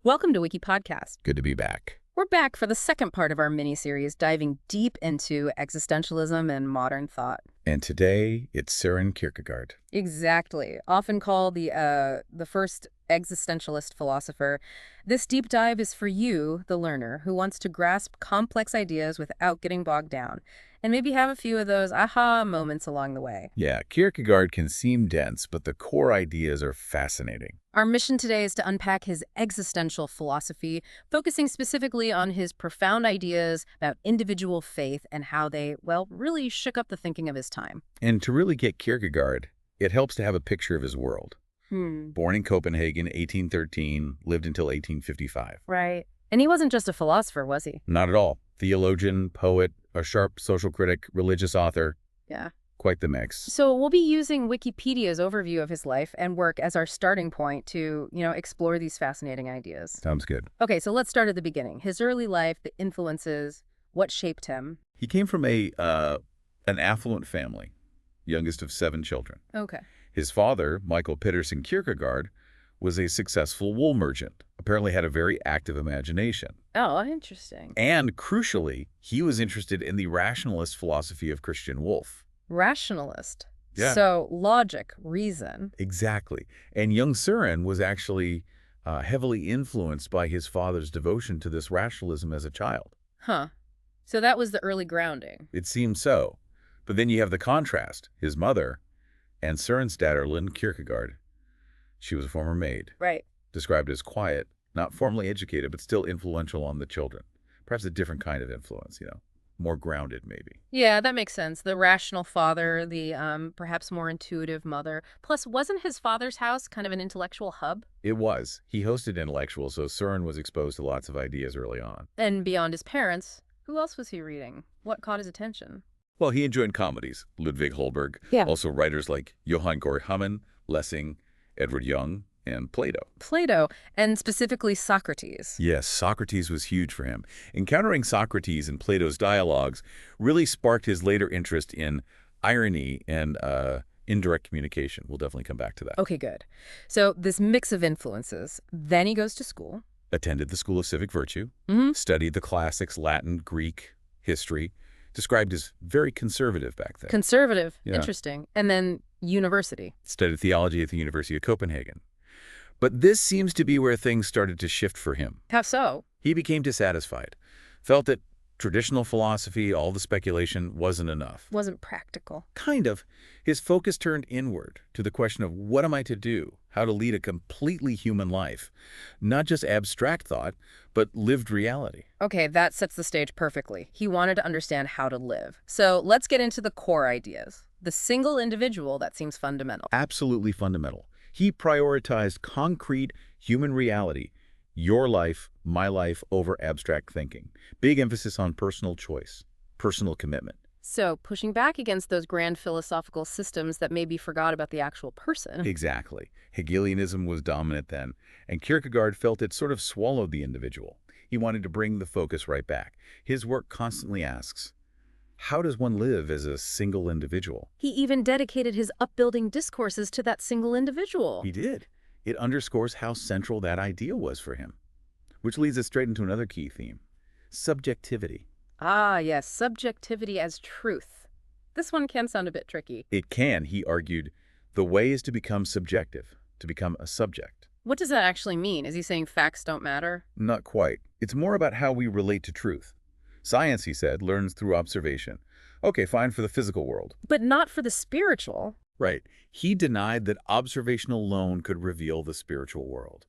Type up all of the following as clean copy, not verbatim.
Welcome to WikiPodcast. Good to be back. We're back for the second part of our mini-series, diving deep into existentialism and modern thought. And today, it's Søren Kierkegaard. Exactly. Often called the first existentialist philosopher, this deep dive is for you, the learner, who wants to grasp complex ideas without getting bogged down, and maybe have a few of those aha moments along the way. Yeah, Kierkegaard can seem dense, but the core ideas are fascinating. Our mission today is to unpack his existential philosophy, focusing specifically on his profound ideas about individual faith and how they, well, really shook up the thinking of his time. And to really get Kierkegaard, it helps to have a picture of his world. Born in Copenhagen, 1813, lived until 1855. Right. And he wasn't just a philosopher, was he? Not at all. Theologian, poet, a sharp social critic, religious author. Yeah. Quite the mix. So we'll be using Wikipedia's overview of his life and work as our starting point to, explore these fascinating ideas. Sounds good. Okay, so let's start at the beginning. His early life, the influences, what shaped him. He came from an affluent family, youngest of 7 children. Okay. His father, Michael Pedersen Kierkegaard, was a successful wool merchant, apparently had a very active imagination. Oh, interesting. And crucially, he was interested in the rationalist philosophy of Christian Wolff. Rationalist. Yeah. So logic, reason. Exactly. And young Søren was actually heavily influenced by his father's devotion to this rationalism as a child. Huh. So that was the early grounding. It seems so. But then you have the contrast. His mother and Søren's daughter, Lynn Kierkegaard. She was a former maid. Right. Described as quiet, not formally educated, but still influential on the children. Perhaps a different kind of influence, more grounded maybe. Yeah, that makes sense. The rational father, the perhaps more intuitive mother. Plus, wasn't his father's house kind of an intellectual hub? It was. He hosted intellectuals, so Søren was exposed to lots of ideas early on. And beyond his parents, who else was he reading? What caught his attention? Well, he enjoyed comedies. Ludwig Holberg. Yeah. Also writers like Johann Georg Hamann, Lessing, Edward Young, and Plato. Plato, and specifically Socrates. Yes, Socrates was huge for him. Encountering Socrates in Plato's dialogues really sparked his later interest in irony and indirect communication. We'll definitely come back to that. Okay, good. So this mix of influences. Then he goes to school. Attended the School of Civic Virtue. Studied the classics, Latin, Greek, history. Described as very conservative back then. Conservative. Yeah. Interesting. And then university. Studied theology at the University of Copenhagen. But this seems to be where things started to shift for him. How so? He became dissatisfied, felt that traditional philosophy, all the speculation, wasn't enough. Wasn't practical. Kind of. His focus turned inward to the question of what am I to do, how to lead a completely human life. Not just abstract thought, but lived reality. Okay, that sets the stage perfectly. He wanted to understand how to live. So let's get into the core ideas. The single individual, that seems fundamental. Absolutely fundamental. He prioritized concrete human reality, your life, my life, over abstract thinking. Big emphasis on personal choice, personal commitment. So pushing back against those grand philosophical systems that maybe forgot about the actual person. Exactly. Hegelianism was dominant then, and Kierkegaard felt it sort of swallowed the individual. He wanted to bring the focus right back. His work constantly asks, how does one live as a single individual? He even dedicated his upbuilding discourses to that single individual. He did. It underscores how central that idea was for him. Which leads us straight into another key theme, subjectivity. Ah, yes, subjectivity as truth. This one can sound a bit tricky. It can, he argued. The way is to become subjective, to become a subject. What does that actually mean? Is he saying facts don't matter? Not quite. It's more about how we relate to truth. Science, he said, learns through observation. Okay, fine for the physical world. But not for the spiritual. Right. He denied that observation alone could reveal the spiritual world.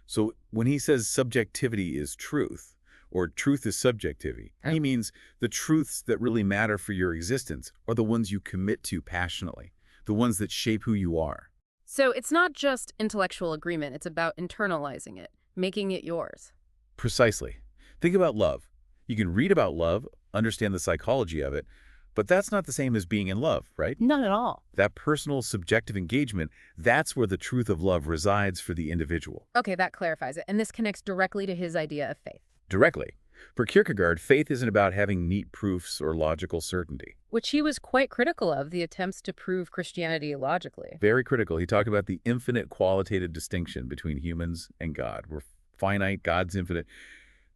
So when he says subjectivity is truth, or truth is subjectivity, he means the truths that really matter for your existence are the ones you commit to passionately, the ones that shape who you are. So it's not just intellectual agreement, it's about internalizing it, making it yours. Precisely. Think about love. You can read about love, understand the psychology of it, but that's not the same as being in love, right? Not at all. That personal, subjective engagement, that's where the truth of love resides for the individual. Okay, that clarifies it. And this connects directly to his idea of faith. Directly. For Kierkegaard, faith isn't about having neat proofs or logical certainty. Which he was quite critical of, the attempts to prove Christianity logically. Very critical. He talked about the infinite qualitative distinction between humans and God. We're finite, God's infinite.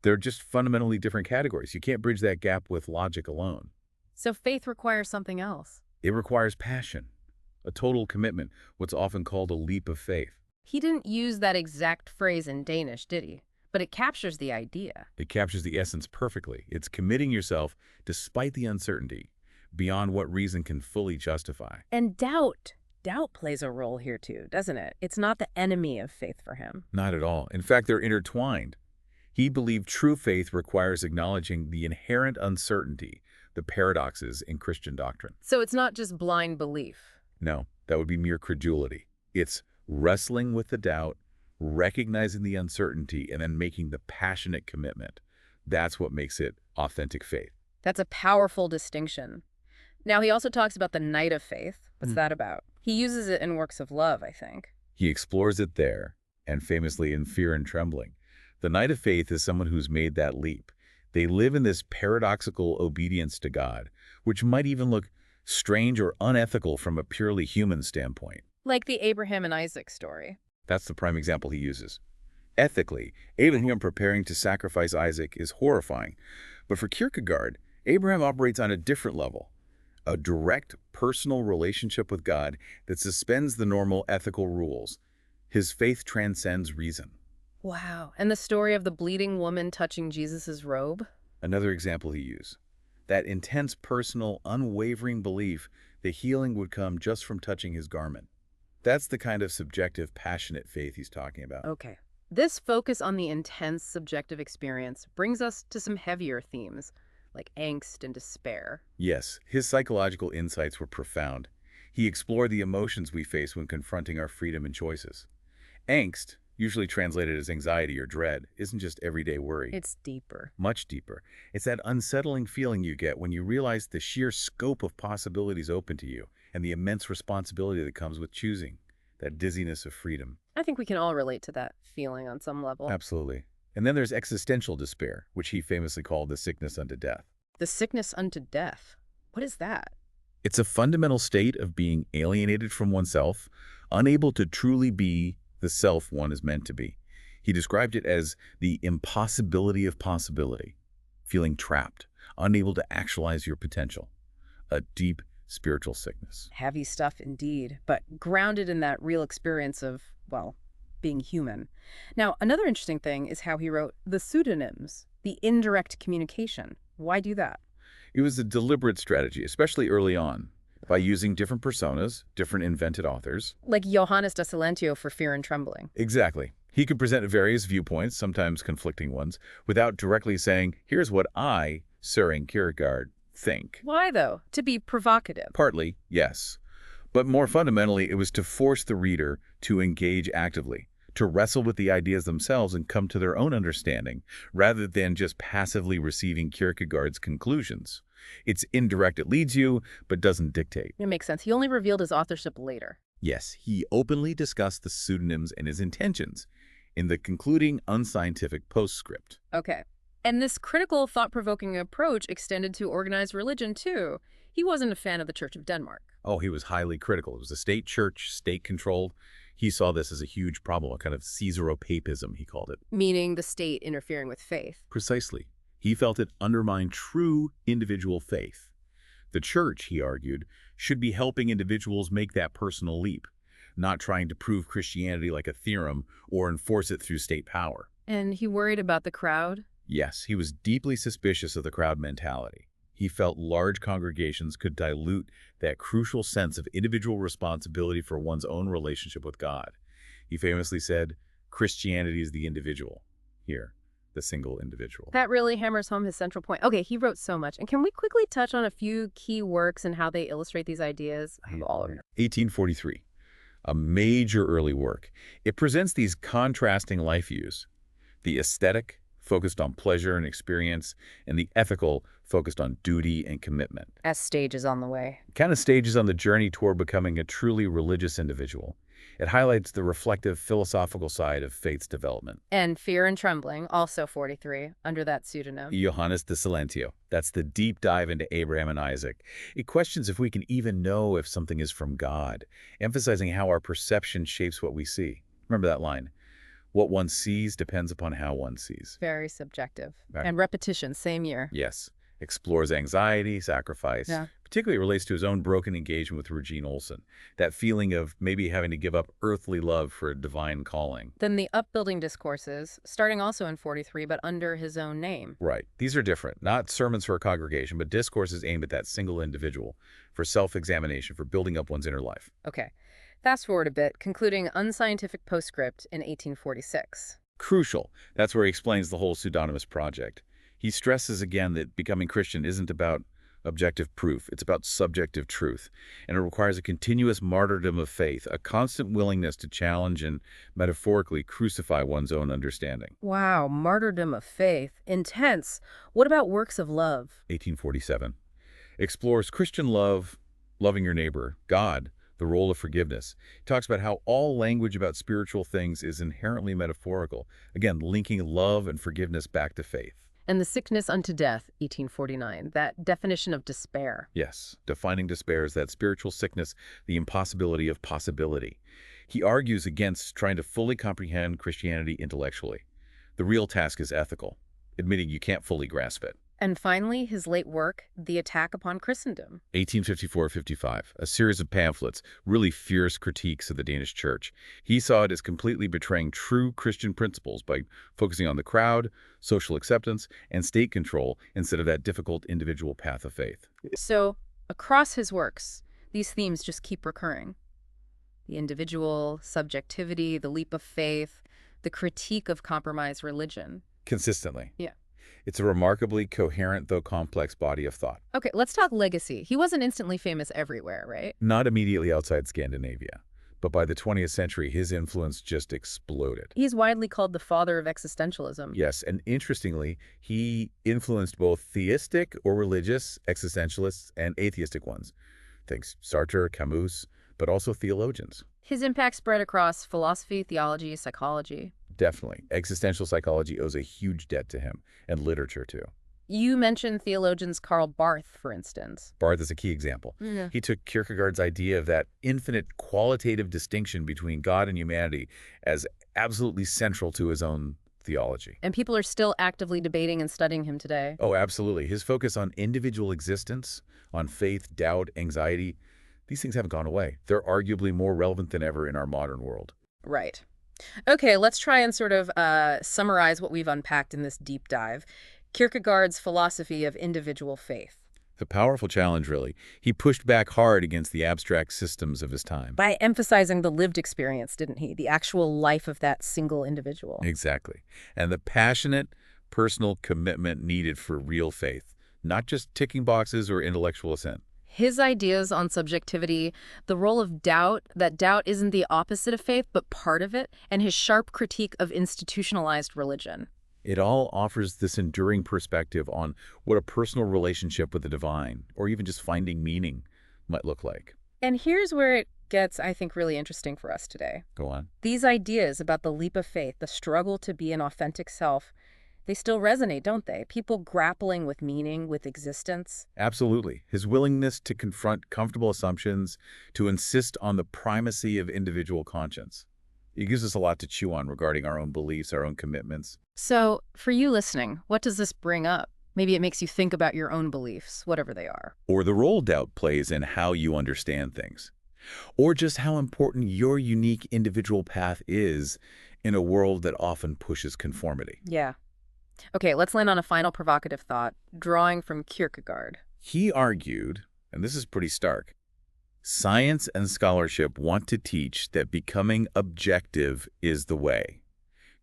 They're just fundamentally different categories. You can't bridge that gap with logic alone. So faith requires something else. It requires passion, a total commitment, what's often called a leap of faith. He didn't use that exact phrase in Danish, did he? But it captures the idea. It captures the essence perfectly. It's committing yourself despite the uncertainty, beyond what reason can fully justify. And doubt. Doubt plays a role here too, doesn't it? It's not the enemy of faith for him. Not at all. In fact, they're intertwined. He believed true faith requires acknowledging the inherent uncertainty, the paradoxes in Christian doctrine. So it's not just blind belief. No, that would be mere credulity. It's wrestling with the doubt, recognizing the uncertainty, and then making the passionate commitment. That's what makes it authentic faith. That's a powerful distinction. Now, he also talks about the night of faith. What's that about? He uses it in works of love, I think. He explores it there, and famously in Fear and Trembling. The knight of faith is someone who's made that leap. They live in this paradoxical obedience to God, which might even look strange or unethical from a purely human standpoint. Like the Abraham and Isaac story. That's the prime example he uses. Ethically, Abraham preparing to sacrifice Isaac is horrifying. But for Kierkegaard, Abraham operates on a different level. A direct, personal relationship with God that suspends the normal ethical rules. His faith transcends reason. Wow. And the story of the bleeding woman touching Jesus' robe? Another example he used. That intense, personal, unwavering belief that healing would come just from touching his garment. That's the kind of subjective, passionate faith he's talking about. Okay. This focus on the intense, subjective experience brings us to some heavier themes, like angst and despair. Yes, his psychological insights were profound. He explored the emotions we face when confronting our freedom and choices. Angst, usually translated as anxiety or dread, isn't just everyday worry. It's deeper. Much deeper. It's that unsettling feeling you get when you realize the sheer scope of possibilities open to you and the immense responsibility that comes with choosing, that dizziness of freedom. I think we can all relate to that feeling on some level. Absolutely. And then there's existential despair, which he famously called the sickness unto death. The sickness unto death. What is that? It's a fundamental state of being alienated from oneself, unable to truly be the self one is meant to be. He described it as the impossibility of possibility, feeling trapped, unable to actualize your potential, a deep spiritual sickness. Heavy stuff indeed, but grounded in that real experience of, well, being human. Now, another interesting thing is how he wrote the pseudonyms, the indirect communication. Why do that? It was a deliberate strategy, especially early on, by using different personas, different invented authors. Like Johannes de Silentio for Fear and Trembling. Exactly. He could present various viewpoints, sometimes conflicting ones, without directly saying, here's what I, Søren Kierkegaard, think. Why, though? To be provocative. Partly, yes. But more fundamentally, it was to force the reader to engage actively, to wrestle with the ideas themselves and come to their own understanding, rather than just passively receiving Kierkegaard's conclusions. It's indirect, it leads you, but doesn't dictate. It makes sense. He only revealed his authorship later. Yes, he openly discussed the pseudonyms and his intentions in the concluding unscientific postscript. Okay. And this critical, thought-provoking approach extended to organized religion, too. He wasn't a fan of the Church of Denmark. Oh, he was highly critical. It was a state church, state-controlled. He saw this as a huge problem, a kind of Caesaropapism, he called it. Meaning the state interfering with faith. Precisely. He felt it undermined true individual faith. The church, he argued, should be helping individuals make that personal leap, not trying to prove Christianity like a theorem or enforce it through state power. And he worried about the crowd? Yes, he was deeply suspicious of the crowd mentality. He felt large congregations could dilute that crucial sense of individual responsibility for one's own relationship with God. He famously said, Christianity is the individual. Here, the single individual. That really hammers home his central point. Okay, he wrote so much. And can we quickly touch on a few key works and how they illustrate these ideas? I have all of them. 1843, a major early work. It presents these contrasting life views. The aesthetic, focused on pleasure and experience, and the ethical, focused on duty and commitment. As stages on the way. Kind of stages on the journey toward becoming a truly religious individual. It highlights the reflective, philosophical side of faith's development. And Fear and Trembling, also 43, under that pseudonym. Johannes de Silentio. That's the deep dive into Abraham and Isaac. It questions if we can even know if something is from God, emphasizing how our perception shapes what we see. Remember that line, What one sees depends upon how one sees. Very subjective. Right. And repetition, same year. Yes. Explores anxiety, sacrifice. Yeah. Particularly relates to his own broken engagement with Regine Olsen. That feeling of maybe having to give up earthly love for a divine calling. Then the upbuilding discourses, starting also in 43, but under his own name. Right. These are different. Not sermons for a congregation, but discourses aimed at that single individual, for self-examination, for building up one's inner life. Okay. Fast forward a bit, concluding Unscientific Postscript in 1846. Crucial. That's where he explains the whole pseudonymous project. He stresses again that becoming Christian isn't about objective proof. It's about subjective truth. And it requires a continuous martyrdom of faith, a constant willingness to challenge and metaphorically crucify one's own understanding. Wow, martyrdom of faith. Intense. What about works of love? 1847. Explores Christian love, loving your neighbor, God, the role of forgiveness. He talks about how all language about spiritual things is inherently metaphorical. Again, linking love and forgiveness back to faith. And the sickness unto death, 1849, that definition of despair. Yes, defining despair as that spiritual sickness, the impossibility of possibility. He argues against trying to fully comprehend Christianity intellectually. The real task is ethical, admitting you can't fully grasp it. And finally, his late work, The Attack Upon Christendom. 1854-55, a series of pamphlets, really fierce critiques of the Danish church. He saw it as completely betraying true Christian principles by focusing on the crowd, social acceptance, and state control instead of that difficult individual path of faith. So, across his works, these themes just keep recurring. The individual, subjectivity, the leap of faith, the critique of compromised religion. Consistently. Yeah. It's a remarkably coherent, though complex, body of thought. Okay, let's talk legacy. He wasn't instantly famous everywhere, right? Not immediately outside Scandinavia, but by the 20th century, his influence just exploded. He's widely called the father of existentialism. Yes, and interestingly, he influenced both theistic or religious existentialists and atheistic ones. Think Sartre, Camus, but also theologians. His impact spread across philosophy, theology, psychology. Definitely. Existential psychology owes a huge debt to him, and literature too. You mentioned theologians Karl Barth, for instance. Barth is a key example. Yeah. He took Kierkegaard's idea of that infinite qualitative distinction between God and humanity as absolutely central to his own theology. And people are still actively debating and studying him today. Oh, absolutely. His focus on individual existence, on faith, doubt, anxiety, these things haven't gone away. They're arguably more relevant than ever in our modern world. Right. Okay, let's try and sort of summarize what we've unpacked in this deep dive. Kierkegaard's philosophy of individual faith. It's a powerful challenge, really. He pushed back hard against the abstract systems of his time. By emphasizing the lived experience, didn't he? The actual life of that single individual. Exactly. And the passionate, personal commitment needed for real faith, not just ticking boxes or intellectual assent. His ideas on subjectivity, the role of doubt, that doubt isn't the opposite of faith, but part of it, and his sharp critique of institutionalized religion. It all offers this enduring perspective on what a personal relationship with the divine, or even just finding meaning, might look like. And here's where it gets, I think, really interesting for us today. Go on. These ideas about the leap of faith, the struggle to be an authentic self, they still resonate, don't they? People grappling with meaning, with existence. Absolutely. His willingness to confront comfortable assumptions, to insist on the primacy of individual conscience. It gives us a lot to chew on regarding our own beliefs, our own commitments. So, for you listening, what does this bring up? Maybe it makes you think about your own beliefs, whatever they are. Or the role doubt plays in how you understand things. Or just how important your unique individual path is in a world that often pushes conformity. Yeah. Okay, let's land on a final provocative thought, drawing from Kierkegaard. He argued, and this is pretty stark, science and scholarship want to teach that becoming objective is the way.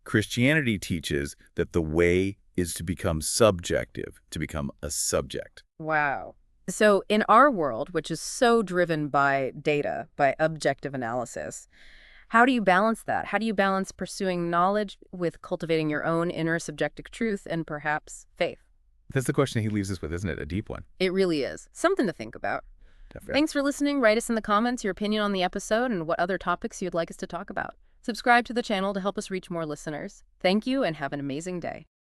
Christianity teaches that the way is to become subjective, to become a subject. Wow. So in our world, which is so driven by data, by objective analysis, how do you balance that? How do you balance pursuing knowledge with cultivating your own inner subjective truth and perhaps faith? That's the question he leaves us with, isn't it? A deep one. It really is. Something to think about. Definitely. Thanks for listening. Write us in the comments your opinion on the episode and what other topics you'd like us to talk about. Subscribe to the channel to help us reach more listeners. Thank you and have an amazing day.